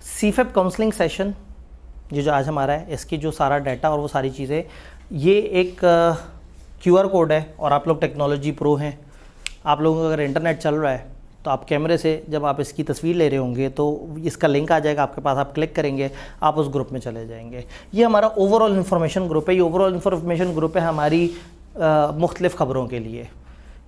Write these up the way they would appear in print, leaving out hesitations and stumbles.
सीफेप counselling session ये जो आज हमारा है, इसकी जो सारा डाटा और वो सारी चीज़ें, ये एक QR कोड है। और आप लोग टेक्नोलॉजी प्रो हैं, आप लोगों का अगर इंटरनेट चल रहा है तो आप कैमरे से जब आप इसकी तस्वीर ले रहे होंगे तो इसका लिंक आ जाएगा आपके पास, आप क्लिक करेंगे, आप उस ग्रुप में चले जाएंगे। ये हमारा ओवरऑल इन्फॉर्मेशन ग्रुप है। ये ओवरऑल इन्फॉर्मेशन ग्रुप है हमारी मुख्तलिफ़ ख़बरों के लिए,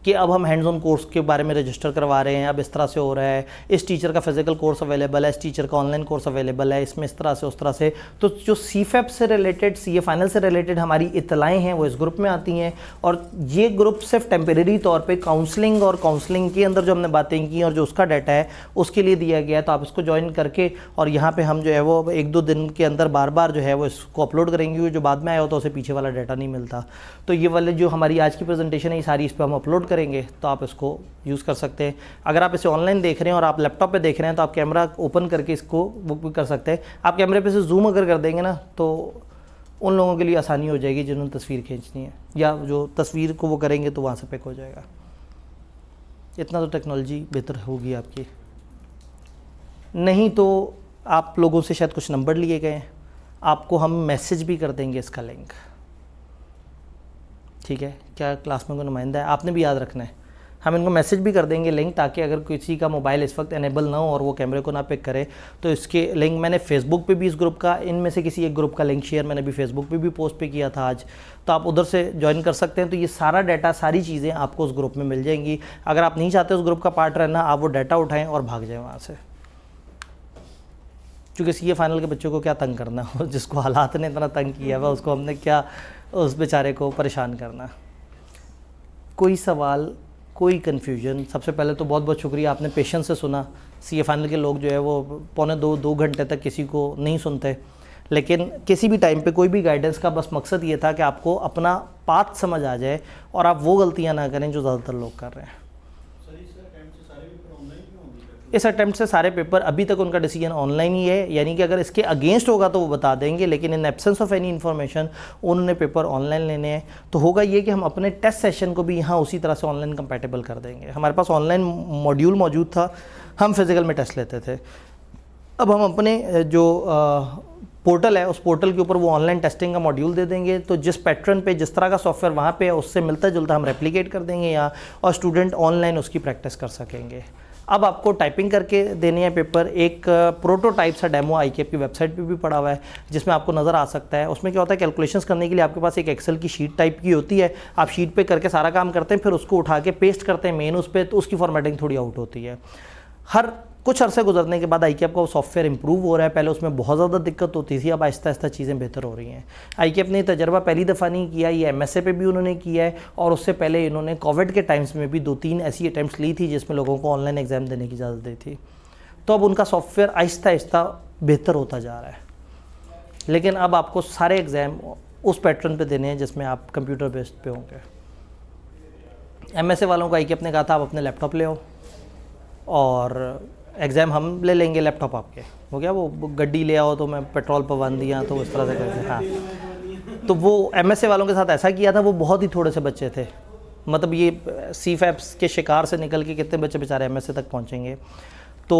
कि अब हम हैंड्स ऑन कोर्स के बारे में रजिस्टर करवा रहे हैं, अब इस तरह से हो रहा है, इस टीचर का फिजिकल कोर्स अवेलेबल है, इस टीचर का ऑनलाइन कोर्स अवेलेबल है, इसमें इस तरह से उस तरह से। तो जो सीफेप से रिलेटेड, सीए फाइनल से रिलेटेड हमारी इत्तलाएँ हैं वो इस ग्रुप में आती हैं। और ये ग्रुप सिर्फ टेम्परेरी तौर पे काउंसलिंग और काउंसलिंग के अंदर जो हमने बातें की और जो उसका डाटा है उसके लिए दिया गया है। तो आप इसको ज्वाइन करके और यहाँ पर हम जो है वो 1-2 दिन के अंदर बार बार जो है वो इसको अपलोड करेंगे। जो बाद में आया होता है उसे पीछे वाला डाटा नहीं मिलता। तो ये वाले जो हमारी आज की प्रेजेंटेशन है ये सारी इस पर हम अपलोड करेंगे, तो आप इसको यूज़ कर सकते हैं। अगर आप इसे ऑनलाइन देख रहे हैं और आप लैपटॉप पे देख रहे हैं तो आप कैमरा ओपन करके इसको बुक भी कर सकते हैं। आप कैमरे पे से जूम अगर कर देंगे ना तो उन लोगों के लिए आसानी हो जाएगी जिन्होंने तस्वीर खींचनी है, या जो तस्वीर को वो करेंगे तो वहाँ से पिक हो जाएगा। इतना तो टेक्नोलॉजी बेहतर होगी आपकी। नहीं तो आप लोगों से शायद कुछ नंबर लिए गए हैं, आपको हम मैसेज भी कर देंगे इसका लिंक, ठीक है। क्या क्लास में कोई नुमाइंदा है, आपने भी याद रखना है। हम इनको मैसेज भी कर देंगे लिंक, ताकि अगर किसी का मोबाइल इस वक्त एनेबल ना हो और वो कैमरे को ना पिक करे तो इसके लिंक मैंने फेसबुक पे भी इस ग्रुप का, इनमें से किसी एक ग्रुप का लिंक शेयर मैंने भी फेसबुक पे भी पोस्ट पे किया था आज, तो आप उधर से ज्वाइन कर सकते हैं। तो ये सारा डाटा, सारी चीज़ें आपको उस ग्रुप में मिल जाएंगी। अगर आप नहीं चाहते उस ग्रुप का पार्ट रहना, आप वो डाटा उठाएँ और भाग जाएँ वहाँ से, क्योंकि सीए फाइनल के बच्चों को क्या तंग करना हो, जिसको हालात ने इतना तंग किया हुआ उसको हमने क्या उस बेचारे को परेशान करना। कोई सवाल, कोई कन्फ्यूजन? सबसे पहले तो बहुत बहुत शुक्रिया, आपने पेशेंस से सुना। सीए फाइनल के लोग जो है वो 2.25 घंटे तक किसी को नहीं सुनते, लेकिन किसी भी टाइम पे कोई भी गाइडेंस का बस मकसद ये था कि आपको अपना पाथ समझ आ जाए और आप वो गलतियाँ ना करें जो ज़्यादातर लोग कर रहे हैं। इस अटैम्प्ट से सारे पेपर अभी तक उनका डिसीजन ऑनलाइन ही है, यानी कि अगर इसके अगेंस्ट होगा तो वो बता देंगे, लेकिन in absence of any information उन्होंने पेपर ऑनलाइन लेने हैं। तो होगा ये कि हम अपने टेस्ट सेशन को भी यहाँ उसी तरह से ऑनलाइन कंपैटिबल कर देंगे। हमारे पास ऑनलाइन मॉड्यूल मौजूद था, हम फिज़िकल में टेस्ट लेते थे। अब हम अपने जो पोर्टल है उस पोर्टल के ऊपर वो ऑनलाइन टेस्टिंग का मॉड्यूल दे देंगे। तो जिस पैटर्न पे, जिस तरह का सॉफ्टवेयर वहाँ पे है उससे मिलता जुलता हम रेप्लिकेट कर देंगे यहाँ, और स्टूडेंट ऑनलाइन उसकी प्रैक्टिस कर सकेंगे। अब आपको टाइपिंग करके देने हैं पेपर। एक प्रोटोटाइप सा डेमो आईकेएप की वेबसाइट पे भी पड़ा हुआ है, जिसमें आपको नज़र आ सकता है। उसमें क्या होता है, कैलकुलेशंस करने के लिए आपके पास एक एक्सेल की शीट टाइप की होती है, आप शीट पे करके सारा काम करते हैं, फिर उसको उठा के पेस्ट करते हैं मेन उस पर, तो उसकी फॉर्मेटिंग थोड़ी आउट होती है। हर कुछ अरसे गुजरने के बाद आईकेएप का वो सॉफ्टवेयर इंप्रूव हो रहा है। पहले उसमें बहुत ज़्यादा दिक्कत होती थी, अब आहिस्ता आहिस्ता चीज़ें बेहतर हो रही हैं। आईकेएप ने तजर्बा पहली दफ़ा नहीं किया, ये एमएसए पे भी उन्होंने किया है, और उससे पहले इन्होंने कोविड के टाइम्स में भी 2-3 ऐसी अटैम्प्ट्स ली थी जिसमें लोगों को ऑनलाइन एग्ज़ाम देने की इजाज़त दी थी। तो अब उनका सॉफ्टवेयर आहिस्ता आहिस्ता बेहतर होता जा रहा है, लेकिन अब आपको सारे एग्ज़ाम उस पैटर्न पर देने हैं जिसमें आप कंप्यूटर बेस्ड पे होंगे। एमएसए वालों को आईकेएप ने कहा था आप अपने लैपटॉप ले आओ और एग्ज़ाम हम ले लेंगे, लैपटॉप आपके। हो गया, वो गड्डी ले आओ तो मैं पेट्रोल पवान दिया, तो उस तरह से करके। हाँ, तो वो एमएसए वालों के साथ ऐसा किया था। वो बहुत ही थोड़े से बच्चे थे, मतलब ये सीफैप्स के शिकार से निकल के कितने बच्चे बेचारे एमएसए तक पहुँचेंगे। तो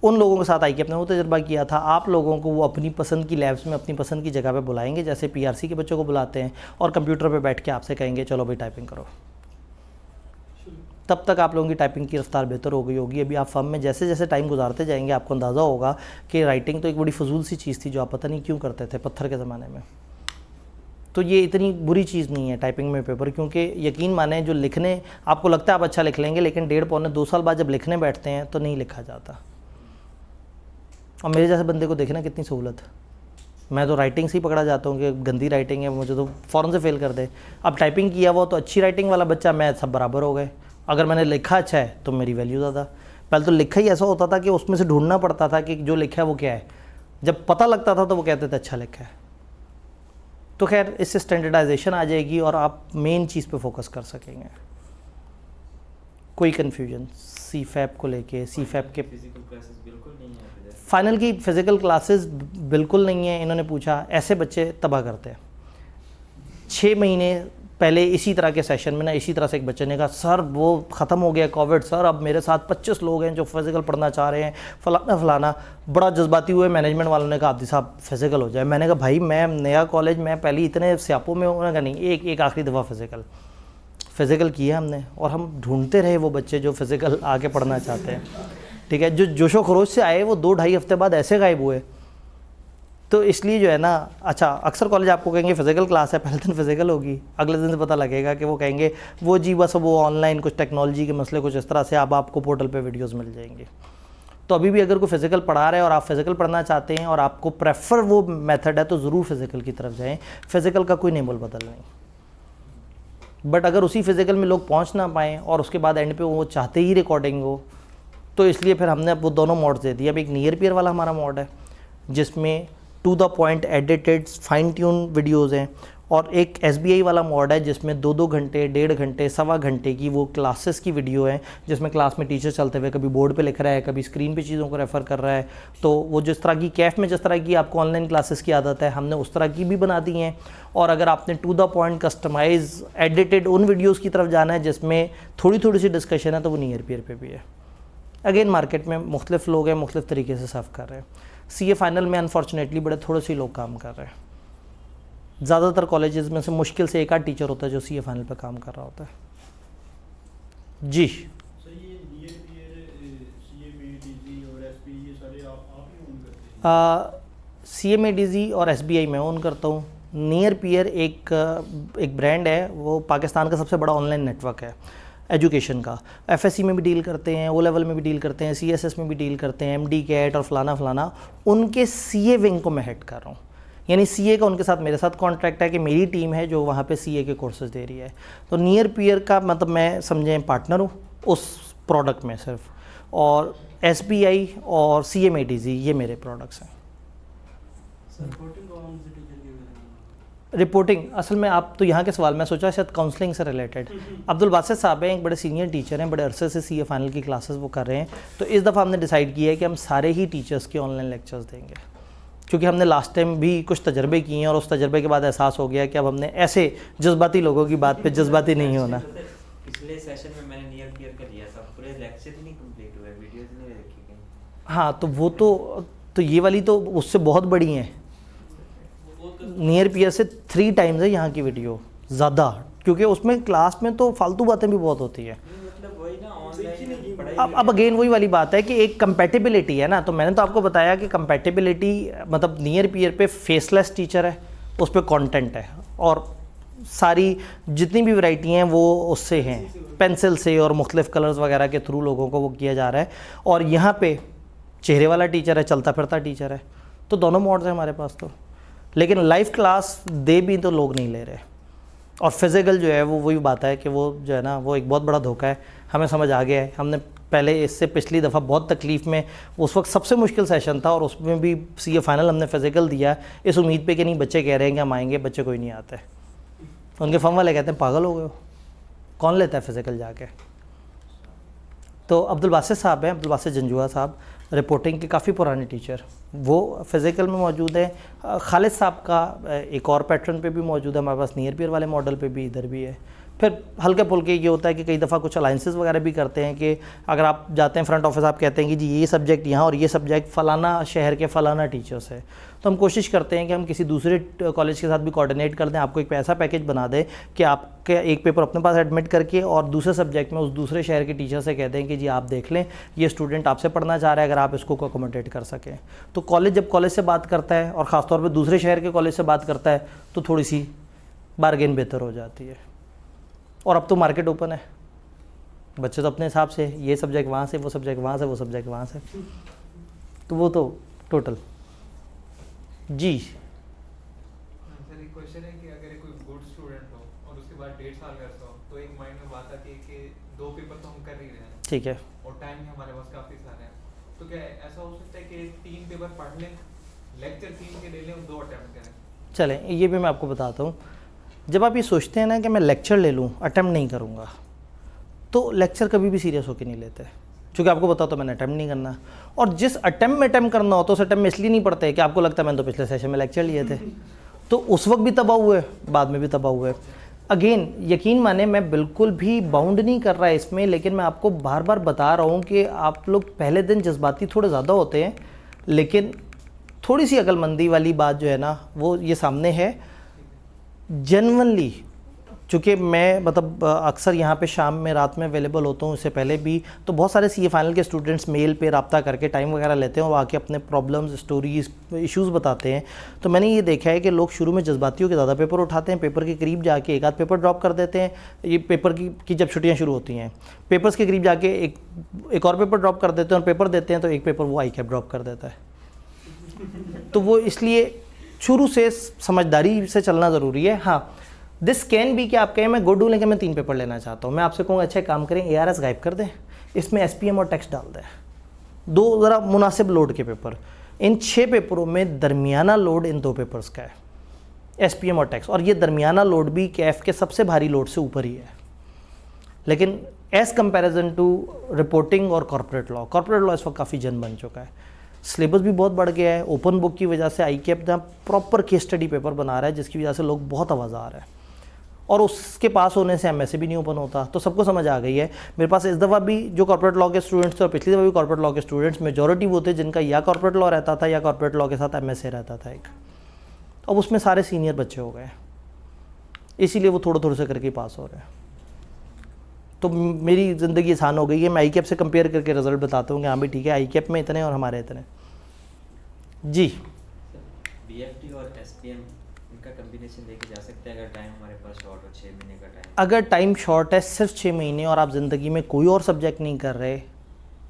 उन लोगों के साथ आईकेएप ने वो तजर्बा किया था। आप लोगों को वो अपनी पसंद की लैब्स में अपनी पसंद की जगह पे बुलाएंगे, जैसे पीआरसी के बच्चों को बुलाते हैं, और कंप्यूटर पे बैठ के आपसे कहेंगे चलो भाई टाइपिंग करो। तब तक आप लोगों की टाइपिंग की रफ्तार बेहतर हो गई होगी। अभी आप फर्म में जैसे जैसे टाइम गुजारते जाएंगे आपको अंदाज़ा होगा कि राइटिंग तो एक बड़ी फजूल सी चीज़ थी जो आप पता नहीं क्यों करते थे पत्थर के ज़माने में। तो ये इतनी बुरी चीज़ नहीं है टाइपिंग में पेपर, क्योंकि यकीन माने जो लिखने आपको लगता है आप अच्छा लिख लेंगे, लेकिन 1.5-2 साल बाद जब लिखने बैठते हैं तो नहीं लिखा जाता। और मेरे जैसे बंदे को देखना कितनी सहूलत। मैं तो राइटिंग से ही पकड़ा जाता हूँ कि गंदी राइटिंग है, मुझे तो फ़ौरन से फेल कर दे। अब टाइपिंग किया वो तो अच्छी राइटिंग वाला बच्चा, मैं सब बराबर हो गए। अगर मैंने लिखा अच्छा है तो मेरी वैल्यू ज़्यादा। पहले तो लिखा ही ऐसा होता था कि उसमें से ढूंढना पड़ता था कि जो लिखा है वो क्या है। जब पता लगता था तो वो कहते थे अच्छा लिखा है। तो खैर इससे स्टैंडर्डाइजेशन आ जाएगी और आप मेन चीज़ पे फोकस कर सकेंगे। कोई कन्फ्यूजन सीफैप को लेके? सीफैप के फाइनल की फ़िज़िकल क्लासेस बिल्कुल नहीं है। इन्होंने पूछा, ऐसे बच्चे तबाह करते हैं। 6 महीने पहले इसी तरह के सेशन में ना इसी तरह से एक बच्चे ने कहा सर वो ख़त्म हो गया कोविड सर, अब मेरे साथ 25 लोग हैं जो फिज़िकल पढ़ना चाह रहे हैं, फलाना फलाना। बड़ा जज्बाती हुए मैनेजमेंट वालों ने कहा आब्दी साहब फिज़िकल हो जाए। मैंने कहा भाई मैं नया कॉलेज, मैं पहले इतने स्यापों में, उन्होंने कहा नहीं, एक आखिरी दफ़ा फ़िज़िकल किया हमने, और हम ढूंढते रहे वो बच्चे जो फ़िज़िकल आके पढ़ना चाहते हैं, ठीक है। जो जोशो खरोश से आए वो 2-2.5 हफ्ते बाद ऐसे गायब हुए। तो इसलिए जो है ना, अच्छा अक्सर कॉलेज आपको कहेंगे फ़िज़िकल क्लास है, पहले दिन फ़िज़िकल होगी, अगले दिन से पता लगेगा कि वो कहेंगे वो जी बस वो ऑनलाइन कुछ टेक्नोलॉजी के मसले कुछ इस तरह से, अब आपको पोर्टल पे वीडियोस मिल जाएंगे। तो अभी भी अगर कोई फ़िज़िकल पढ़ा रहा है और आप फ़िज़िकल पढ़ना चाहते हैं और आपको प्रेफर वो मेथड है तो ज़रूर फ़िज़िकल की तरफ जाएँ। फ़िज़िकल का कोई नेमोल बदल नहीं, बट अगर उसी फ़िज़िकल में लोग पहुँच ना पाएँ और उसके बाद एंड पे वो चाहते ही रिकॉर्डिंग हो, तो इसलिए फिर हमने वो दोनों मोड्स दे दिए। अब एक नियर पियर वाला हमारा मोड है जिसमें to the point edited fine tune videos हैं, और एक SBI वाला मोड है जिसमें 2-2 घंटे, 1.5 घंटे, 1.25 घंटे की वो क्लासेस की वीडियो है, जिसमें क्लास में टीचर चलते हुए कभी बोर्ड पे लिख रहा है, कभी स्क्रीन पे चीज़ों को रेफ़र कर रहा है। तो वो जिस तरह की कैफ में जिस तरह की आपको ऑनलाइन क्लासेस की आदत है, हमने उस तरह की भी बना दी हैं। और अगर आपने to the point customize edited उन वीडियोज़ की तरफ जाना है जिसमें थोड़ी सी डिस्कशन है, तो वो नियर पियर पे भी है। अगेन मार्केट में मुख्तलिफ लोग हैं, मुख्तलिफ तरीके से सर्व कर रहे हैं। CA फाइनल में अनफॉर्चुनेटली बड़े थोड़े से लोग काम कर रहे हैं। ज़्यादातर कॉलेजेस में से मुश्किल से एक आध टीचर होता है जो CA फाइनल पे काम कर रहा होता है। जी CMADZ और SBI मैं ओन करता हूँ। नियर पियर एक ब्रांड है, वो पाकिस्तान का सबसे बड़ा ऑनलाइन नेटवर्क है एजुकेशन का। FSC में भी डील करते हैं, O लेवल में भी डील करते हैं, CSS में भी डील करते हैं, MD कैट और फलाना। उनके CA विंग को मैं हेड कर रहा हूँ, यानी CA का उनके साथ मेरे साथ कॉन्ट्रैक्ट है कि मेरी टीम है जो वहाँ पे CA के कोर्सेज दे रही है। तो नियर पियर का मतलब मैं समझें पार्टनर हूँ उस प्रोडक्ट में सिर्फ, और SBI और CMADZ ये मेरे प्रोडक्ट्स हैं। रिपोर्टिंग असल में आप तो यहाँ के सवाल मैं सोचा शायद काउंसलिंग से रिलेटेड। अब्दुल बासित साहब हैं, एक बड़े सीनियर टीचर हैं, बड़े अरसे से CA फाइनल की क्लासेस वो कर रहे हैं। तो इस दफ़ा हमने डिसाइड किया है कि हम सारे ही टीचर्स के ऑनलाइन लेक्चर्स देंगे, क्योंकि हमने लास्ट टाइम भी कुछ तजर्बे किए हैं और उस तजर्बे के बाद एहसास हो गया कि अब हमने ऐसे जज्बाती लोगों की बात पे जज्बाती नहीं होना। पिछले सेशन में मैंने नियर पियर का दिया था, पूरे लेक्चर ही नहीं कंप्लीट हुए, वीडियोस नहीं देखी गई। हाँ तो वो तो ये वाली तो उससे बहुत बड़ी हैं। नियर पियर से 3 टाइम्स है यहाँ की वीडियो ज़्यादा, क्योंकि उसमें क्लास में तो फालतू बातें भी बहुत होती है। मतलब वही ना ऑनलाइन पढ़ाई। अब अगेन वही वाली बात है कि एक कंपैटिबिलिटी है ना, तो मैंने तो आपको बताया कि कंपैटिबिलिटी मतलब नियर पियर पे फेसलेस टीचर है, उस पर कॉन्टेंट है, और सारी जितनी भी वैरायटी हैं वो उससे हैं, पेंसिल से और मुख्तलिफ कलर्स वगैरह के थ्रू लोगों को वो किया जा रहा है। और यहाँ पे चेहरे वाला टीचर है, चलता फिरता टीचर है, तो दोनों मोड्स हैं हमारे पास। तो लेकिन लाइव क्लास दे भी तो लोग नहीं ले रहे, और फिज़िकल जो है वो वही बात है कि वो जो है ना वो एक बहुत बड़ा धोखा है। हमें समझ आ गया है, हमने पहले इससे पिछली दफ़ा बहुत तकलीफ़ में, उस वक्त सबसे मुश्किल सेशन था और उसमें भी CA फाइनल हमने फिज़िकल दिया इस उम्मीद पे कि नहीं बच्चे कह रहे हैं कि हम आएंगे, बच्चे कोई नहीं आते। उनके फर्म वाले कहते हैं पागल हो गए हो, कौन लेता है फ़िज़िकल जाके। तो अब्दुल बासित साहब हैं, अब्दुल बासित जंजुआ साहब, रिपोर्टिंग के काफ़ी पुराने टीचर, वो फ़िज़िकल में मौजूद है। खालिद साहब का एक और पैटर्न पे भी मौजूद है हमारे पास, नियर पियर वाले मॉडल पे भी इधर भी है। फिर हल्के फुल्के ये होता है कि कई दफ़ा कुछ अलाइंसेस वगैरह भी करते हैं कि अगर आप जाते हैं फ्रंट ऑफिस, आप कहते हैं कि जी ये सब्जेक्ट यहाँ और ये सब्जेक्ट फ़लाना शहर के फ़लाना टीचर्स है, तो हम कोशिश करते हैं कि हम किसी दूसरे कॉलेज के साथ भी कोऑर्डिनेट कर दें, आपको एक ऐसा पैकेज बना दें कि आपके एक पेपर अपने पास एडमिट करके और दूसरे सब्जेक्ट में उस दूसरे शहर के टीचर से कह दें कि जी आप देख लें ये स्टूडेंट आपसे पढ़ना चाह रहा है, अगर आप इसको अकोमोडेट कर सकें। तो कॉलेज जब कॉलेज से बात करता है और ख़ासतौर पर दूसरे शहर के कॉलेज से बात करता है तो थोड़ी सी बारगेन बेहतर हो जाती है। और अब तो मार्केट ओपन है, बच्चे तो अपने हिसाब से ये सब्जेक्ट वहाँ से, वो सब्जेक्ट वहाँ से, वो सब्जेक्ट वहाँ से, तो वो तो टोटल। जी सर एक क्वेश्चन है कि अगर कोई गुड स्टूडेंट हो और उसके बाद 1.5 साल का हो, तो एक माइंड में बात आती है कि 2 पेपर तो हम कर ही रहे हैं, ठीक है, और टाइम भी हमारे पास काफ़ी सारे हैं, तो क्या ऐसा हो सकता है कि 3 पेपर पढ़ लें, लेक्चर 3 के ले लें और 2 अटेम्प्ट करें? चलें ये भी मैं आपको बताता हूँ। जब आप ये सोचते हैं ना कि मैं लेक्चर ले लूँ, अटेम्प्ट नहीं करूँगा, तो लेक्चर कभी भी सीरियस होकर नहीं लेते, क्योंकि आपको बताओ तो मैंने अटेम्प्ट नहीं करना। और जिस अटेम्प्ट में अटेम्प्ट करना हो तो उस अटेम्प्ट में इसलिए नहीं पढ़ते कि आपको लगता है मैंने तो पिछले सेशन में लेक्चर लिए थे, तो उस वक्त भी तबाह हुए, बाद में भी तबाह हुए। अगेन यकीन माने मैं बिल्कुल भी बाउंड नहीं कर रहा है इसमें, लेकिन मैं आपको बार बार बता रहा हूँ कि आप लोग पहले दिन जज्बाती थोड़े ज़्यादा होते हैं, लेकिन थोड़ी सी अक्लमंदी वाली बात जो है ना वो ये सामने है। जेन्युइनली चूँकि मैं मतलब अक्सर यहाँ पे शाम में रात में अवेलेबल होता हूँ, उससे पहले भी, तो बहुत सारे सीए फाइनल के स्टूडेंट्स मेल पे रब्ता करके टाइम वगैरह लेते हैं और आके अपने प्रॉब्लम्स, स्टोरीज, इश्यूज़ बताते हैं। तो मैंने ये देखा है कि लोग शुरू में जज्बातियों के ज़्यादा पेपर उठाते हैं, पेपर के करीब जाके एक आध पेपर ड्रॉप कर देते हैं। ये पेपर की जब छुट्टियाँ शुरू होती हैं, पेपर्स के करीब जाके एक और पेपर ड्रॉप कर देते हैं और पेपर देते हैं तो एक पेपर वो ICAP ड्रॉप कर देता है। तो वो इसलिए शुरू से समझदारी से चलना ज़रूरी है। हाँ, दिस कैन बी कि आप कहें मैं गुड हूँ लेकिन मैं 3 पेपर लेना चाहता हूँ, मैं आपसे कहूँगा अच्छा काम करें ARS गायब कर दें, इसमें SPM और टेक्स्ट डाल दें, 2 ज़रा मुनासिब लोड के पेपर। इन 6 पेपरों में दरमियाना लोड इन 2 पेपर्स का है, SPM और टेक्स्ट, और ये दरमियाना लोड भी कैफ के सबसे भारी लोड से ऊपर ही है। लेकिन एज़ कंपेरिजन टू रिपोर्टिंग और कॉर्पोरेट लॉ इस वक्त काफ़ी जन बन चुका है। सिलेबस भी बहुत बढ़ गया है, ओपन बुक की वजह से ICAP जहाँ प्रॉपर केस स्टडी पेपर बना रहा है, जिसकी वजह से लोग बहुत आवाज़ आ रहा है, और उसके पास होने से MSc भी नहीं ओपन होता। तो सबको समझ आ गई है। मेरे पास इस दफ़ा भी जो कॉर्पोरेट लॉ के स्टूडेंट्स थे और पिछली दफ़ा भी कॉर्पोरेट लॉ के स्टूडेंट्स मेजॉरिटी वो थे जिनका या कॉर्पोरेट लॉ रहता था या कॉर्पोरेट लॉ के साथ MSc रहता था एक। अब उसमें सारे सीनियर बच्चे हो गए, इसीलिए वो थोड़े थोड़े से करके पास हो रहे हैं। तो मेरी ज़िंदगी आसान हो गई है। मैं ICAP से कंपेयर करके रिजल्ट बताता हूँ कि हाँ भाई ठीक है, ICAP में इतने और हमारे इतने। जी, BFD और SPM इनका कॉम्बिनेशन लेके जा सकते हैं अगर टाइम हमारे पास शॉर्ट हो, 6 महीने का टाइम। अगर टाइम शॉर्ट है, सिर्फ 6 महीने, और आप ज़िंदगी में कोई और सब्जेक्ट नहीं कर रहे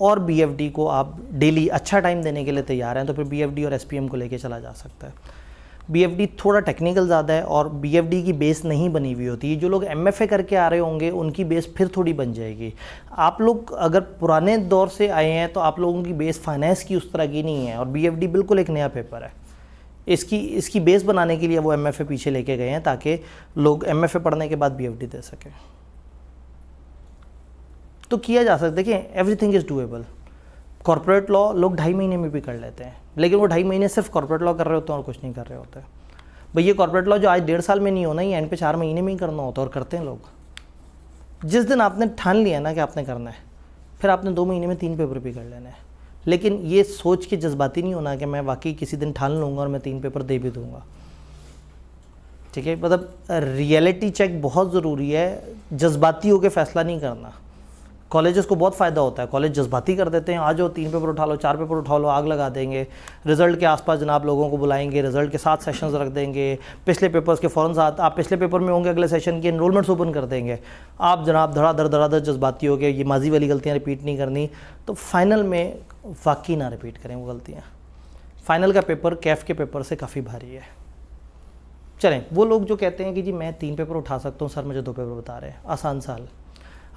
और BFD को आप डेली अच्छा टाइम देने के लिए तैयार हैं, तो फिर BFD और SPM को लेके चला जा सकता है। BFD थोड़ा टेक्निकल ज़्यादा है और BFD की बेस नहीं बनी हुई होती। जो लोग MFA करके आ रहे होंगे उनकी बेस फिर थोड़ी बन जाएगी। आप लोग अगर पुराने दौर से आए हैं तो आप लोगों की बेस फाइनेंस की उस तरह की नहीं है, और BFD बिल्कुल एक नया पेपर है। इसकी बेस बनाने के लिए वो MFA पीछे लेके गए हैं ताकि लोग MFA पढ़ने के बाद BFD दे सकें। तो किया जा सकता है कि everything is doable. Corporate law लोग 2.5 महीने में भी कर लेते हैं, लेकिन वो 2.5 महीने सिर्फ कॉर्पोरेट लॉ कर रहे होते हैं और कुछ नहीं कर रहे होते। भाई ये कॉर्पोरेट लॉ जो आज 1.5 साल में नहीं होना, ये एंड पे 4 महीने में ही करना होता है, और करते हैं लोग। जिस दिन आपने ठान लिया ना कि आपने करना है, फिर आपने 2 महीने में 3 पेपर भी कर लेना है। लेकिन ये सोच के जज्बाती नहीं होना कि मैं वाकई किसी दिन ठान लूँगा और मैं 3 पेपर दे भी दूँगा। ठीक है, मतलब रियलिटी चेक बहुत ज़रूरी है, जज्बाती होकर फैसला नहीं करना। कॉलेजेस को बहुत फ़ायदा होता है, कॉलेज जज्बाती कर देते हैं, आ जाओ 3 पेपर उठा लो, 4 पेपर उठा लो, आग लगा देंगे, रिज़ल्ट के आसपास जनाब लोगों को बुलाएंगे, रिज़ल्ट के साथ सेशंस रख देंगे, पिछले पेपर्स के फ़ौरन साथ आप पिछले पेपर में होंगे, अगले सेशन की एनरोलमेंट्स ओपन कर देंगे। आप जनाब धड़ाधड़ जज्बाती हो गए, ये माजी वाली गलतियाँ रिपीट नहीं करनी, तो फाइनल में वाकई ना रिपीट करें वो गलतियाँ। फ़ाइनल का पेपर कैफ के पेपर से काफ़ी भारी है। चलें, वो लोग जो कहते हैं कि जी मैं 3 पेपर उठा सकता हूँ, सर मुझे 2 पेपर बता रहे हैं, आसान साल।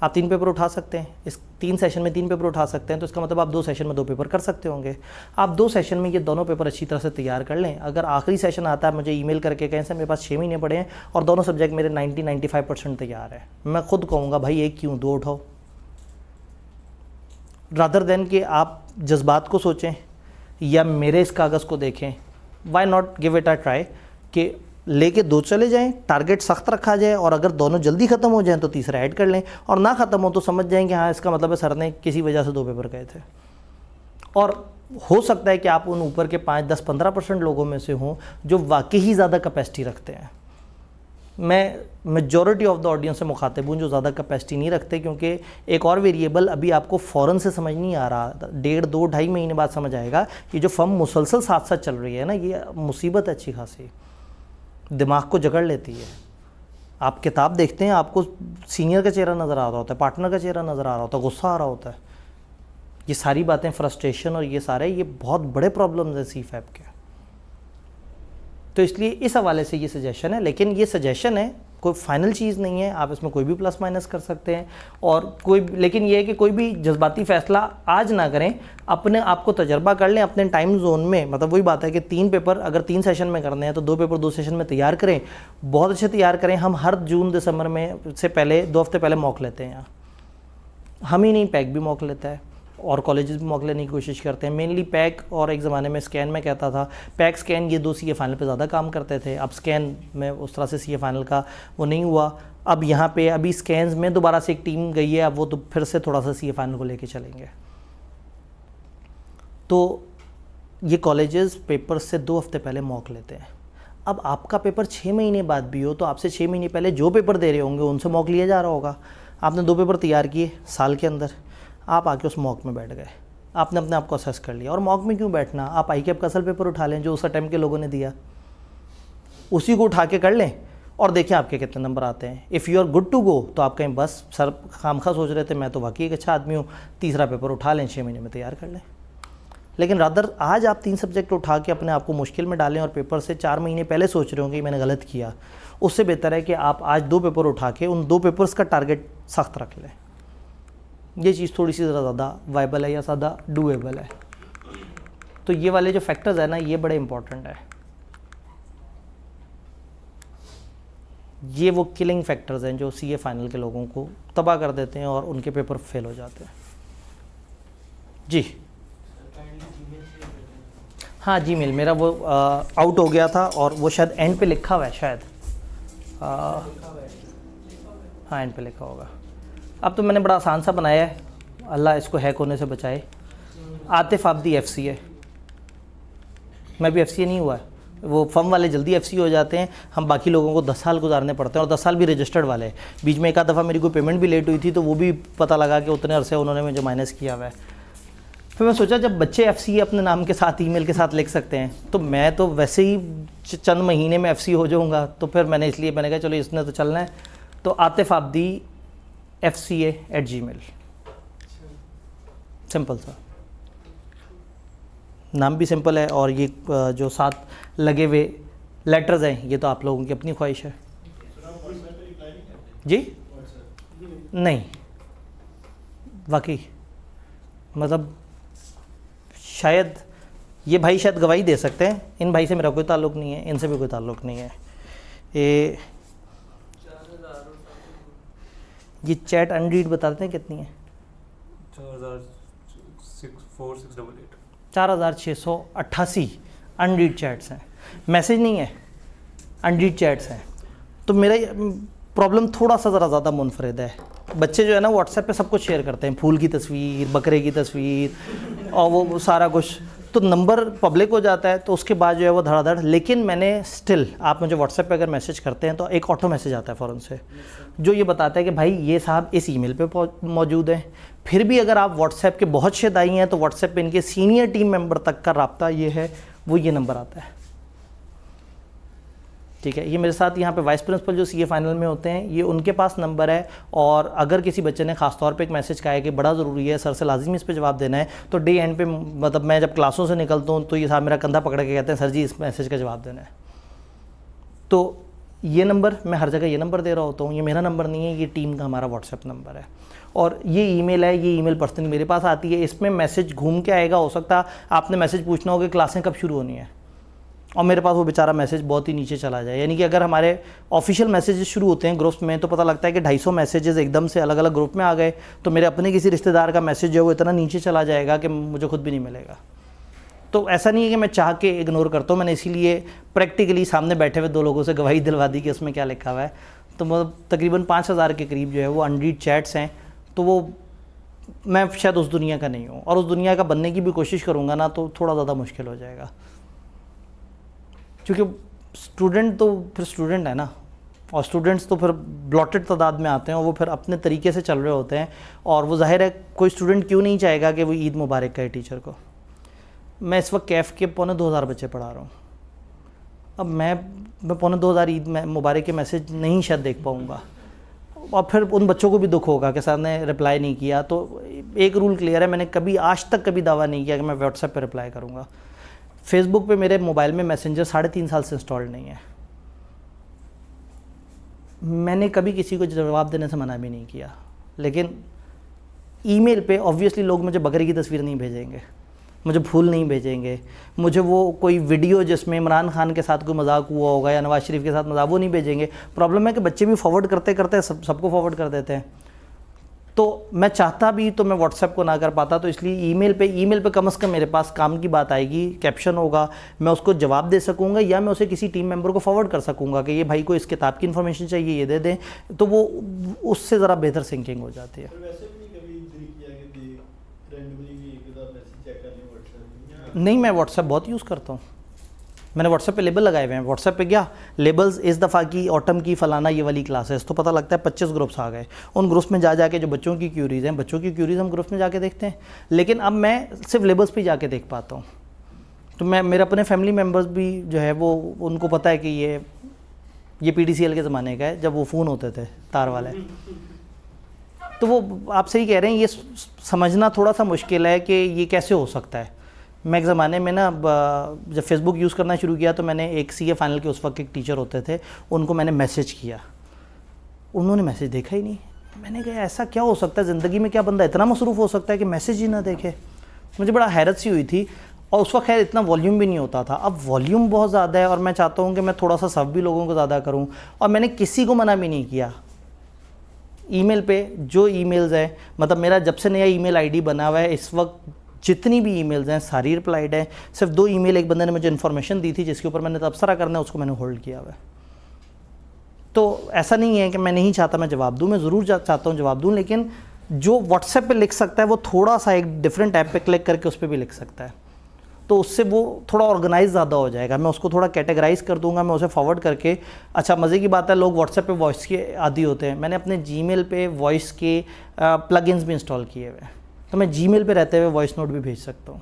आप 3 पेपर उठा सकते हैं, इस 3 सेशन में 3 पेपर उठा सकते हैं, तो इसका मतलब आप 2 सेशन में 2 पेपर कर सकते होंगे। आप 2 सेशन में ये दोनों पेपर अच्छी तरह से तैयार कर लें। अगर आखिरी सेशन आता है, मुझे ईमेल करके कहें सर मेरे पास 6 महीने पड़े हैं और दोनों सब्जेक्ट मेरे 90-95% तैयार है, मैं खुद कहूँगा भाई एक क्यों 2 उठाओ, रादर देन कि आप जज्बात को सोचें या मेरे इस कागज़ को देखें। Why not give it a try कि लेके 2 चले जाएं, टारगेट सख्त रखा जाए, और अगर दोनों जल्दी ख़त्म हो जाएं तो तीसरा ऐड कर लें, और ना ख़त्म हो तो समझ जाएं कि हाँ इसका मतलब है सर ने किसी वजह से 2 पेपर गए थे। और हो सकता है कि आप उन ऊपर के 5, 10, 15% लोगों में से हों जो वाकई ही ज़्यादा कैपेसिटी रखते हैं। मैं मेजॉरिटी ऑफ द ऑडियंस से मुखातिब हूँ जो ज़्यादा कैपेसिटी नहीं रखते, क्योंकि एक और वेरिएबल अभी आपको फ़ौरन से समझ नहीं आ रहा, 1.5, 2, 2.5 महीने बाद समझ आएगा। ये जो फर्म मुसलसल साथ साथ चल रही है ना, ये मुसीबत अच्छी खासी दिमाग को जकड़ लेती है। आप किताब देखते हैं, आपको सीनियर का चेहरा नज़र आ रहा होता है, पार्टनर का चेहरा नज़र आ रहा होता है, गुस्सा आ रहा होता है। ये सारी बातें, फ्रस्ट्रेशन और ये सारे, ये बहुत बड़े प्रॉब्लम्स हैं CFAP के। तो इसलिए इस हवाले से ये सजेशन है, लेकिन ये सजेशन है, कोई फाइनल चीज़ नहीं है। आप इसमें कोई भी प्लस माइनस कर सकते हैं, और लेकिन ये है कि कोई भी जज्बाती फ़ैसला आज ना करें, अपने आप को तजर्बा कर लें अपने टाइम जोन में। मतलब वही बात है कि 3 पेपर अगर 3 सेशन में करने हैं तो 2 पेपर 2 सेशन में तैयार करें, बहुत अच्छे तैयार करें। हम हर जून दिसंबर में से पहले 2 हफ्ते पहले मॉक लेते हैं यहाँ, हम ही नहीं पैक भी मॉक लेता है, और कॉलेजेस भी मॉक लेने की कोशिश करते हैं। मेनली पैक, और एक ज़माने में स्कैन में कहता था, पैक स्कैन ये 2 CA फाइनल पे ज़्यादा काम करते थे। अब स्कैन में उस तरह से CA फाइनल का वो नहीं हुआ, अब यहाँ पे अभी स्कैन्स में दोबारा से एक टीम गई है, अब वो तो फिर से थोड़ा सा सीए फाइनल को लेके चलेंगे। तो ये कॉलेजेस पेपर से 2 हफ्ते पहले मॉक लेते हैं। अब आपका पेपर 6 महीने बाद भी हो तो आपसे 6 महीने पहले जो पेपर दे रहे होंगे उनसे मॉक लिया जा रहा होगा। आपने 2 पेपर तैयार किए साल के अंदर, आप आके उस मॉक में बैठ गए, आपने अपने आप को असेस कर लिया। और मॉक में क्यों बैठना, आप ICAP का असल पेपर उठा लें जो उस अटेम्प्ट के लोगों ने दिया, उसी को उठा के कर लें और देखें आपके कितने नंबर आते हैं। If you are good to go तो आप कहीं बस सर खामखा सोच रहे थे मैं तो वाकई एक अच्छा आदमी हूँ, तीसरा पेपर उठा लें, 6 महीने में तैयार कर लें। लेकिन रादर आज आप 3 सब्जेक्ट उठा के अपने आप को मुश्किल में डालें और पेपर से 4 महीने पहले सोच रहे होंगे कि मैंने गलत किया, उससे बेहतर है कि आप आज 2 पेपर उठा के उन 2 पेपर्स का टारगेट सख्त रख लें। ये चीज़ थोड़ी सी ज़्यादा वाइबल है या ज़्यादा डूएबल है। तो ये वाले जो फैक्टर्स है ना, ये बड़े इंपॉर्टेंट है। ये वो किलिंग फैक्टर्स हैं जो सीए फाइनल के लोगों को तबाह कर देते हैं और उनके पेपर फेल हो जाते हैं। जी हाँ, जीमेल मेरा वो आउट हो गया था और वो शायद एंड पे लिखा हुआ है शायद, हाँ एंड पे लिखा होगा। अब तो मैंने बड़ा आसान सा बनाया है, अल्लाह इसको हैक होने से बचाए। आतिफ आब्दी FCA, मैं भी FCA नहीं हुआ है, वो फर्म वाले जल्दी FCA हो जाते हैं, हम बाकी लोगों को 10 साल गुजारने पड़ते हैं और 10 साल भी रजिस्टर्ड वाले। बीच में एक आध दफ़ा मेरी कोई पेमेंट भी लेट हुई थी तो वो भी पता लगा कि उतने अरसे उन्होंने मुझे माइनस किया हुआ है। फिर मैं सोचा जब बच्चे FCA अपने नाम के साथ ईमेल के साथ लिख सकते हैं तो मैं तो वैसे ही चंद महीने में FCA हो जाऊंगा, तो फिर मैंने कहा चलो इसने तो चलना है। तो आतिफ आब्दी FCA@gmail, सिंपल सा नाम भी सिंपल है और ये जो साथ लगे हुए लेटर्स हैं ये तो आप लोगों की अपनी ख्वाहिश है। जी नहीं, वाकई मतलब शायद ये भाई शायद गवाही दे सकते हैं, इन भाई से मेरा कोई ताल्लुक़ नहीं है, इनसे भी कोई ताल्लुक़ नहीं है। ये चैट अनरीड बताते हैं कितनी है? 4688 अनरीड चैट्स हैं, मैसेज नहीं है, अनरीड चैट्स हैं। तो मेरा प्रॉब्लम थोड़ा सा ज़रा ज़्यादा मुनफरिद है। बच्चे जो है ना व्हाट्सएप पे सब कुछ शेयर करते हैं, फूल की तस्वीर, बकरे की तस्वीर और वो सारा कुछ, तो नंबर पब्लिक हो जाता है तो उसके बाद जो है वो धड़ाधड़। लेकिन मैंने स्टिल, आप मुझे व्हाट्सएप पे अगर मैसेज करते हैं तो एक ऑटो मैसेज आता है फ़ौरन से जो ये बताता है कि भाई ये साहब इस ईमेल पे मौजूद हैं। फिर भी अगर आप व्हाट्सएप के बहुत शदाई हैं तो व्हाट्सएप पे इनके सीनियर टीम मेंबर तक का रब्ता ये है, वो ये नंबर आता है। ठीक है, ये मेरे साथ यहाँ पे वाइस प्रिंसिपल जो सीए फाइनल में होते हैं, ये उनके पास नंबर है। और अगर किसी बच्चे ने खास तौर पे एक मैसेज कहा है कि बड़ा ज़रूरी है, सर से लाजिमी इस पे जवाब देना है, तो डे एंड पे मतलब मैं जब क्लासों से निकलता हूँ तो ये साहब मेरा कंधा पकड़ के कहते हैं सर जी इस मैसेज का जवाब देना है। तो ये नंबर मैं हर जगह ये नंबर दे रहा होता हूँ, ये मेरा नंबर नहीं है, ये टीम का हमारा व्हाट्सएप नंबर है। और ये ईमेल है, ये ईमेल पर्सनली मेरे पास आती है, इसमें मैसेज घूम के आएगा। हो सकता आपने मैसेज पूछना होगा क्लासें कब शुरू होनी है और मेरे पास वो बेचारा मैसेज बहुत ही नीचे चला जाए। यानी कि अगर हमारे ऑफिशियल मैसेजेस शुरू होते हैं ग्रुप्स में तो पता लगता है कि 250 मैसेजेस एकदम से अलग अलग ग्रुप में आ गए, तो मेरे अपने किसी रिश्तेदार का मैसेज जो है वो इतना नीचे चला जाएगा कि मुझे खुद भी नहीं मिलेगा। तो ऐसा नहीं है कि मैं चाह के इग्नोर करता हूँ, मैंने इसीलिए प्रैक्टिकली सामने बैठे हुए 2 लोगों से गवाही दिलवा दी कि उसमें क्या लिखा हुआ है। तो मतलब तकरीबन 5000 के करीब जो है वो अनरीड चैट्स हैं। तो वो मैं शायद उस दुनिया का नहीं हूँ, और उस दुनिया का बनने की भी कोशिश करूँगा ना तो थोड़ा ज़्यादा मुश्किल हो जाएगा, क्योंकि स्टूडेंट तो फिर स्टूडेंट है ना, और स्टूडेंट्स तो फिर ब्लॉटेड तादाद में आते हैं और वो फिर अपने तरीके से चल रहे होते हैं। और वो जाहिर है कोई स्टूडेंट क्यों नहीं चाहेगा कि वो ईद मुबारक कहे टीचर को। मैं इस वक्त कैफ़ के 2500 बच्चे पढ़ा रहा हूँ। अब मैं 2500 ईद मुबारक के मैसेज नहीं शायद देख पाऊँगा, और फिर उन बच्चों को भी दुख होगा कि सर ने रिप्लाई नहीं किया। तो एक रूल क्लियर है, मैंने कभी आज तक कभी दावा नहीं किया कि मैं व्हाट्सएप पे रिप्लाई करूँगा। फेसबुक पे मेरे मोबाइल में मैसेंजर 3.5 साल से इंस्टॉल्ड नहीं है। मैंने कभी किसी को जवाब देने से मना भी नहीं किया। लेकिन ईमेल पे ऑब्वियसली लोग मुझे बकरी की तस्वीर नहीं भेजेंगे, मुझे फूल नहीं भेजेंगे, मुझे वो कोई वीडियो जिसमें इमरान खान के साथ कोई मजाक हुआ होगा या नवाज शरीफ के साथ मजाक, वो नहीं भेजेंगे। प्रॉब्लम है कि बच्चे भी फॉरवर्ड करते करते सबको फॉरवर्ड कर देते हैं। तो मैं चाहता भी तो मैं व्हाट्सएप को ना कर पाता, तो इसलिए ईमेल पे कम से कम मेरे पास काम की बात आएगी, कैप्शन होगा, मैं उसको जवाब दे सकूंगा या मैं उसे किसी टीम मेंबर को फॉरवर्ड कर सकूंगा कि ये भाई को इस किताब की इन्फॉर्मेशन चाहिए, ये दे दें, तो वो उससे ज़रा बेहतर सिंकिंग हो जाती है। नहीं, मैं व्हाट्सएप बहुत यूज़ करता हूँ। मैंने व्हाट्सएप पे लेबल लगाए हुए हैं। व्हाट्सएप पे क्या लेबल्स, इस दफ़ा की ऑटम की फ़लाना ये वाली क्लासेस, तो पता लगता है 25 ग्रुप्स आ गए। उन ग्रुप्स में जा के जो बच्चों की क्यूरीज़ हैं, बच्चों की क्यूरीज़ हम ग्रुप्स में जाके देखते हैं, लेकिन अब मैं सिर्फ लेबल्स पे जाके देख पाता हूँ। तो मैं मेरे अपने फैमिली मेम्बर्स भी जो है वो उनको पता है कि ये PTCL के ज़माने का है, जब वो फ़ोन होते थे तार वाले। तो वो आप सही कह रहे हैं, ये समझना थोड़ा सा मुश्किल है कि ये कैसे हो सकता है। मैं एक ज़माने में ना जब फेसबुक यूज़ करना शुरू किया तो मैंने एक CA फाइनल के उस वक्त एक टीचर होते थे, उनको मैंने मैसेज किया, उन्होंने मैसेज देखा ही नहीं। मैंने कहा ऐसा क्या हो सकता है ज़िंदगी में, क्या बंदा इतना मसरूफ़ हो सकता है कि मैसेज ही ना देखे। मुझे बड़ा हैरत सी हुई थी, और उस वक्त खैर इतना वॉल्यूम भी नहीं होता था। अब वॉल्यूम बहुत ज़्यादा है और मैं चाहता हूँ कि मैं थोड़ा सा सर्व भी लोगों को ज़्यादा करूँ, और मैंने किसी को मना भी नहीं किया। ईमेल पे जो ईमेल्स हैं, मतलब मेरा जब से नया ईमेल आईडी बना हुआ है इस वक्त जितनी भी ईमेल्स हैं सारी रिप्लाइड है। सिर्फ 2 ईमेल एक बंदे ने मुझे इन्फॉर्मेशन दी थी जिसके ऊपर मैंने तबसरा करना है, उसको मैंने होल्ड किया हुआ है। तो ऐसा नहीं है कि मैं नहीं चाहता मैं जवाब दूँ, मैं ज़रूर चाहता हूँ जवाब दूँ, लेकिन जो व्हाट्सएप पे लिख सकता है वो थोड़ा सा एक डिफरेंट ऐप पे क्लिक करके उस पर भी लिख सकता है, तो उससे वो थोड़ा ऑर्गेनाइज ज़्यादा हो जाएगा। मैं उसको थोड़ा कैटेगराइज कर दूंगा, मैं उसे फॉरवर्ड करके। अच्छा, मज़े की बात है, लोग व्हाट्सएप पे वॉइस के आदी होते हैं। मैंने अपने जीमेल पे वॉइस के प्लगइन्स भी इंस्टॉल किए हुए हैं, तो मैं जीमेल पे रहते हुए वॉइस नोट भी भेज सकता हूँ।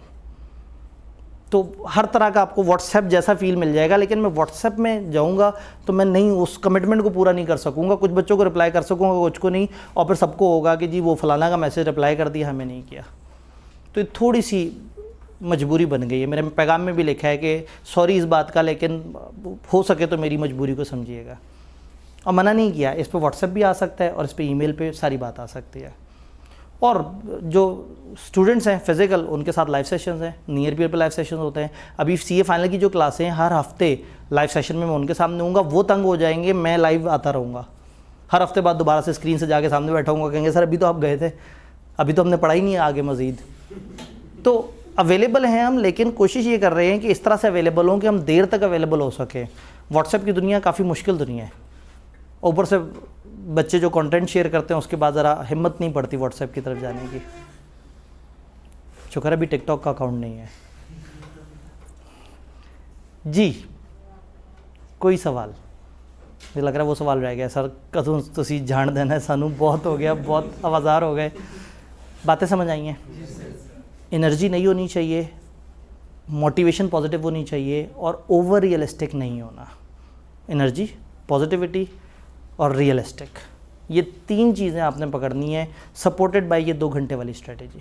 तो हर तरह का आपको व्हाट्सएप जैसा फील मिल जाएगा, लेकिन मैं व्हाट्सएप में जाऊँगा तो मैं नहीं उस कमिटमेंट को पूरा नहीं कर सकूँगा। कुछ बच्चों को रिप्लाई कर सकूँगा, कुछ को नहीं, और फिर सबको होगा कि जी वो फलाना का मैसेज रिप्लाई कर दिया, हमें नहीं किया। तो ये थोड़ी सी मजबूरी बन गई है। मेरे पैगाम में भी लिखा है कि सॉरी इस बात का, लेकिन हो सके तो मेरी मजबूरी को समझिएगा। और मना नहीं किया, इस पर व्हाट्सएप भी आ सकता है और इस पर ईमेल पे सारी बात आ सकती है। और जो स्टूडेंट्स हैं फिज़िकल, उनके साथ लाइव सेशंस हैं, नियर पीयर पे लाइव सेशंस होते हैं। अभी CA फाइनल की जो क्लासें हैं, हर हफ्ते लाइव सेशन में मैं उनके सामने हूँगा, वो तंग हो जाएंगे, मैं लाइव आता रहूँगा। हर हफ्ते बाद दोबारा से स्क्रीन से जाके सामने बैठा हूँगा, कहेंगे सर अभी तो आप गए थे, अभी तो हमने पढ़ाई नहीं है आगे मज़ीद। तो अवेलेबल हैं हम, लेकिन कोशिश ये कर रहे हैं कि इस तरह से अवेलेबल हों कि हम देर तक अवेलेबल हो सके। व्हाट्सएप की दुनिया काफ़ी मुश्किल दुनिया है, ऊपर से बच्चे जो कंटेंट शेयर करते हैं उसके बाद ज़रा हिम्मत नहीं पड़ती व्हाट्सएप की तरफ जाने की। शुक्र है अभी टिकटॉक का अकाउंट नहीं है। जी, कोई सवाल? मुझे लग रहा है वो सवाल रह गया सर, कदों तुसी जान देना है सानू, बहुत हो गया, बहुत आवाज़ार हो गए। बातें समझ आई हैं? एनर्जी नहीं होनी चाहिए, मोटिवेशन पॉजिटिव होनी चाहिए, और ओवर रियलिस्टिक नहीं होना। एनर्जी, पॉजिटिविटी और रियलिस्टिक, ये 3 चीज़ें आपने पकड़नी है, सपोर्टेड बाय ये 2 घंटे वाली स्ट्रेटेजी।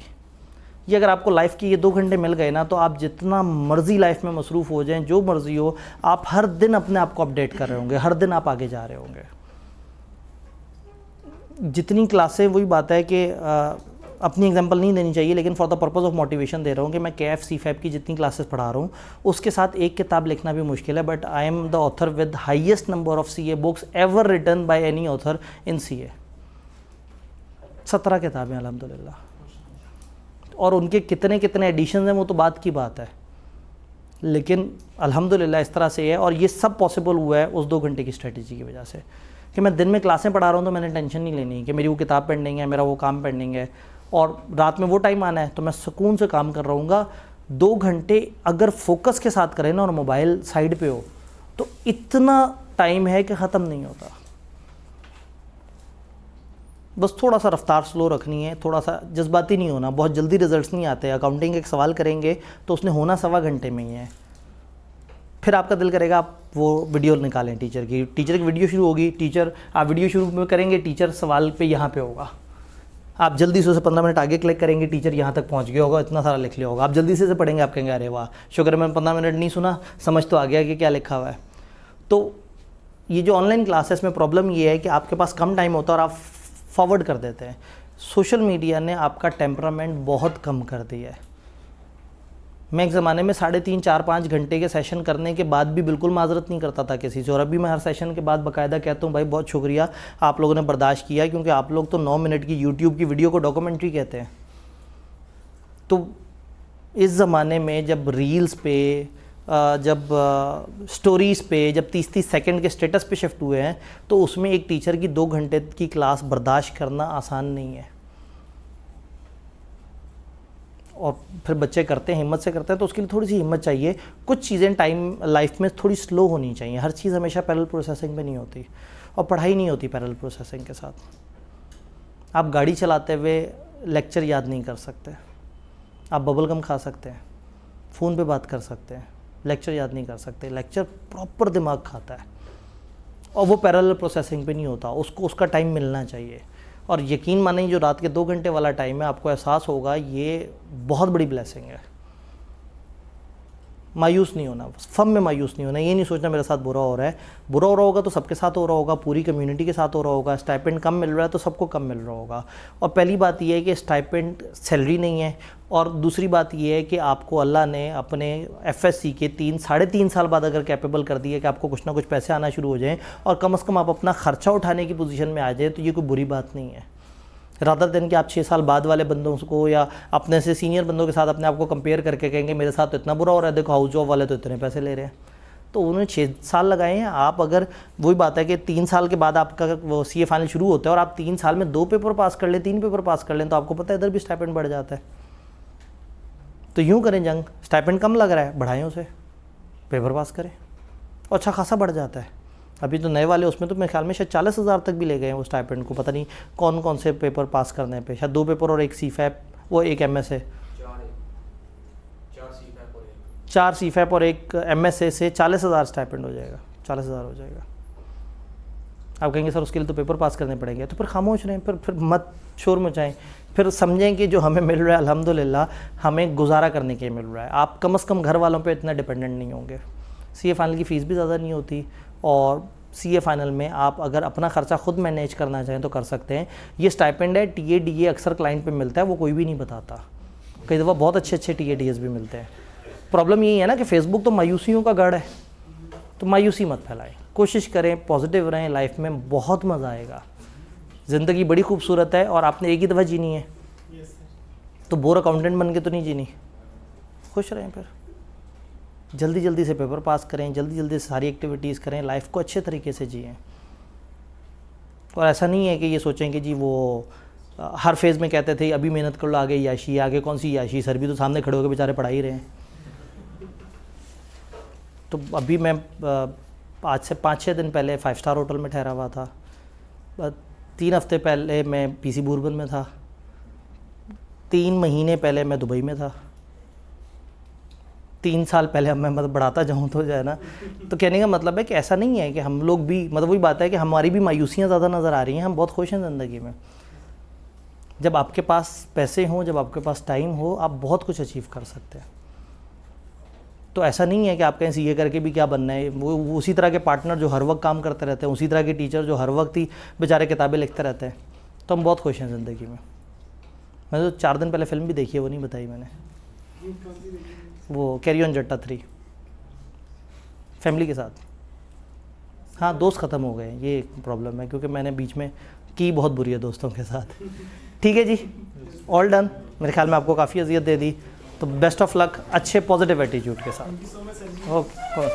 ये अगर आपको लाइफ की ये 2 घंटे मिल गए ना, तो आप जितना मर्जी लाइफ में मसरूफ़ हो जाएं, जो मर्जी हो, आप हर दिन अपने आप को अपडेट कर रहे होंगे, हर दिन आप आगे जा रहे होंगे। जितनी क्लासें, वही बात है कि अपनी एग्जांपल नहीं देनी चाहिए, लेकिन for the purpose of motivation दे रहा हूँ कि मैं KF CFAB की जितनी क्लासेस पढ़ा रहा हूँ उसके साथ एक किताब लिखना भी मुश्किल है, but I am the author with highest number of CA books ever written by any author in CA। 17 किताबें अल्हम्दुलिल्लाह, और उनके कितने कितने एडिशन हैं वो तो बात की बात है, लेकिन अल्हम्दुलिल्लाह इस तरह से है। और ये सब पॉसिबल हुआ है उस 2 घंटे की स्ट्रेटजी की वजह से कि मैं दिन में क्लासें पढ़ा रहा हूँ तो मैंने टेंशन नहीं लेनी कि मेरी वो किताब पेंडिंग है, मेरा वो काम पेंडिंग है, और रात में वो टाइम आना है तो मैं सुकून से काम कर रहूँगा। 2 घंटे अगर फोकस के साथ करें ना और मोबाइल साइड पे हो तो इतना टाइम है कि ख़त्म नहीं होता। बस थोड़ा सा रफ्तार स्लो रखनी है, थोड़ा सा जज्बाती नहीं होना, बहुत जल्दी रिजल्ट्स नहीं आते। अकाउंटिंग एक सवाल करेंगे तो उसने होना 1.25 घंटे में ही है, फिर आपका दिल करेगा आप वो वीडियो निकालें टीचर की वीडियो शुरू होगी, टीचर आप वीडियो शुरू में करेंगे, टीचर सवाल पे यहाँ पे होगा, आप जल्दी से उसे 15 मिनट आगे क्लिक करेंगे, टीचर यहाँ तक पहुँच गया होगा, इतना सारा लिख लिया होगा, आप जल्दी से पढ़ेंगे, आप कहेंगे अरे वाह शुक्र है मैंने 15 मिनट नहीं सुना, समझ तो आ गया कि क्या लिखा हुआ है। तो ये जो ऑनलाइन क्लासेस में प्रॉब्लम ये है कि आपके पास कम टाइम होता है और आप फॉरवर्ड कर देते हैं। सोशल मीडिया ने आपका टेम्परामेंट बहुत कम कर दिया है। मैं एक ज़माने में 3.5, 4, 5 घंटे के सेशन करने के बाद भी बिल्कुल माजरत नहीं करता था किसी से, और अभी मैं हर सेशन के बाद बाकायदा कहता हूँ भाई बहुत शुक्रिया आप लोगों ने बर्दाश्त किया, क्योंकि आप लोग तो 9 मिनट की यूट्यूब की वीडियो को डॉक्यूमेंट्री कहते हैं। तो इस ज़माने में जब रील्स पे, जब स्टोरीज़ पे, जब 30-30 सेकंड के स्टेटस पे शिफ्ट हुए हैं, तो उसमें एक टीचर की 2 घंटे की क्लास बर्दाश्त करना आसान नहीं है। और फिर बच्चे करते हैं, हिम्मत से करते हैं, तो उसके लिए थोड़ी सी हिम्मत चाहिए। कुछ चीज़ें टाइम लाइफ में थोड़ी स्लो होनी चाहिए, हर चीज़ हमेशा पैरेलल प्रोसेसिंग पे नहीं होती, और पढ़ाई नहीं होती पैरेलल प्रोसेसिंग के साथ। आप गाड़ी चलाते हुए लेक्चर याद नहीं कर सकते, आप बबल गम खा सकते हैं, फ़ोन पे बात कर सकते हैं, लेक्चर याद नहीं कर सकते। लेक्चर प्रॉपर दिमाग खाता है, और वो पैरेलल प्रोसेसिंग पे नहीं होता, उसको उसका टाइम मिलना चाहिए। और यकीन मानिए जो रात के 2 घंटे वाला टाइम है, आपको एहसास होगा ये बहुत बड़ी ब्लेसिंग है। मायूस नहीं होना, फम में मायूस नहीं होना, ये नहीं सोचना मेरे साथ बुरा हो रहा है। बुरा हो रहा होगा तो सबके साथ हो रहा होगा, पूरी कम्युनिटी के साथ हो रहा होगा। स्टाइपेंड कम मिल रहा है तो सबको कम मिल रहा होगा। और पहली बात ये है कि स्टाइपेंड सैलरी नहीं है, और दूसरी बात ये है कि आपको अल्लाह ने अपने FSC के 3-3.5 साल बाद अगर कैपेबल कर दिया कि आपको कुछ ना कुछ पैसे आना शुरू हो जाएँ, और कम से कम आप अपना ख़र्चा उठाने की पोजीशन में आ जाए, तो ये कोई बुरी बात नहीं है। रादर देन कि आप 6 साल बाद वाले बंदों को या अपने से सीनियर बंदों के साथ अपने आप को कंपेयर करके कहेंगे मेरे साथ तो इतना बुरा हो रहा है, देखो हाउस जॉब वाले तो इतने पैसे ले रहे हैं। तो उन्होंने 6 साल लगाए हैं। आप अगर वही बात है कि 3 साल के बाद आपका वो CA फाइनल शुरू होता है, और आप 3 साल में 2 पेपर पास कर लें, 3 पेपर पास कर लें, तो आपको पता है इधर भी स्टाइपेंड बढ़ जाता है। तो यूँ करें जंग, स्टाइपेंड कम लग रहा है बढ़ाएं उसे, पेपर पास करें, और अच्छा खासा बढ़ जाता है। अभी तो नए वाले उसमें तो मेरे ख्याल में शायद 40,000 तक भी ले गए हैं वो स्टाइपेंड को, पता नहीं कौन कौन से पेपर पास करने पे, शायद 2 पेपर और 1 CFAP, वो 1 MSA, 4 CFAP और 1 MSA से 40,000 स्टाइपेंड हो जाएगा, 40,000 हो जाएगा। आप कहेंगे सर उसके लिए तो पेपर पास करने पड़ेंगे, तो फिर खामोश रहें, फिर मत शोर मचाएं, फिर समझें कि जो हमें मिल रहा है अल्हम्दुलिल्लाह हमें गुजारा करने के लिए मिल रहा है। आप कम से कम घर वालों पे इतना डिपेंडेंट नहीं होंगे। CA फाइनल की फ़ीस भी ज़्यादा नहीं होती, और CA फाइनल में आप अगर अपना ख़र्चा खुद मैनेज करना चाहें तो कर सकते हैं। ये स्टाइपेंड है, TA DA अक्सर क्लाइंट पे मिलता है, वो कोई भी नहीं बताता। कई दफ़ा बहुत अच्छे TA DAs भी मिलते हैं। प्रॉब्लम यही है ना कि फ़ेसबुक तो मायूसियों का गढ़ है, तो मायूसी मत फैलाएं, कोशिश करें पॉजिटिव रहें, लाइफ में बहुत मज़ा आएगा। ज़िंदगी बड़ी खूबसूरत है, और आपने एक ही दफ़ा जीनी है, तो बोर अकाउंटेंट बन के तो नहीं जीनी। खुश रहें, फिर जल्दी जल्दी से पेपर पास करें, जल्दी जल्दी से सारी एक्टिविटीज़ करें, लाइफ को अच्छे तरीके से जिएं। और ऐसा नहीं है कि ये सोचें कि जी वो हर फेज़ में कहते थे अभी मेहनत कर लो, आगे याशी, आगे कौन सी याशी, सर भी तो सामने खड़े होकर बेचारे पढ़ा ही रहे हैं। तो अभी मैं आज से 5-6 दिन पहले 5 स्टार होटल में ठहरा हुआ था, 3 हफ्ते पहले मैं PC बुरबन में था, 3 महीने पहले मैं दुबई में था, 3 साल पहले अब मैं मतलब बढ़ाता जाऊँ तो जो है ना। तो कहने का मतलब है कि ऐसा नहीं है कि हम लोग भी, मतलब वही बात है कि हमारी भी मायूसियाँ ज़्यादा नज़र आ रही हैं, हम बहुत खुश हैं ज़िंदगी में। जब आपके पास पैसे हों, जब आपके पास टाइम हो, आप बहुत कुछ अचीव कर सकते हैं। तो ऐसा नहीं है कि आप कहीं CA करके भी क्या बनना है। वो उसी तरह के पार्टनर जो हर वक्त काम करते रहते हैं, उसी तरह के टीचर जो हर वक्त ही बेचारे किताबें लिखते रहते हैं, तो हम बहुत खुश हैं ज़िंदगी में। मैंने तो 4 दिन पहले फ़िल्म भी देखी है, वो नहीं बताई मैंने, वो कैरी ऑन जट्टा 3 फैमिली के साथ। हाँ, दोस्त ख़त्म हो गए, ये एक प्रॉब्लम है, क्योंकि मैंने बीच में की बहुत बुरी है दोस्तों के साथ। ठीक है जी, ऑल डन। मेरे ख्याल में आपको काफ़ी अजियत दे दी, तो बेस्ट ऑफ लक, अच्छे पॉजिटिव एटीट्यूड के साथ। ओके।